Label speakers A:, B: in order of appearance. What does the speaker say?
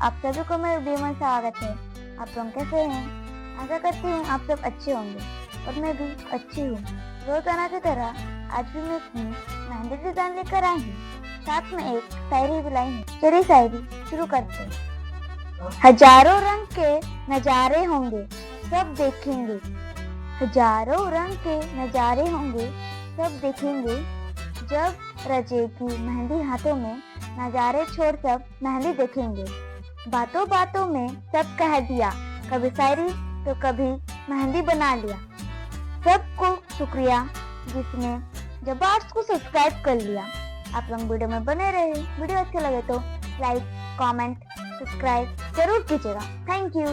A: आप सभी को मेरे वीडियो में स्वागत है। आप लोग कैसे हैं? आशा करती हूँ आप सब अच्छे होंगे और मैं भी अच्छी हूँ। रोजाना की तरह आज भी मैं मेहंदी डिजाइन लेकर आई हूँ, साथ में एक शायरी भी लाई हूँ। चलिए शायरी शुरू करते हैं। हजारों रंग के नजारे होंगे सब देखेंगे, हजारों रंग के नजारे होंगे सब देखेंगे, जब रजेगी मेहंदी हाथों में नजारे छोड़ सब मेहंदी देखेंगे। बातों बातों में सब कह दिया, कभी शायरी तो कभी मेहंदी बना लिया। सबको शुक्रिया जिसने जबार्ट को सब्सक्राइब कर लिया। आप लोग वीडियो में बने रहे। वीडियो अच्छे लगे तो लाइक, कमेंट, सब्सक्राइब जरूर कीजिएगा। Thank you.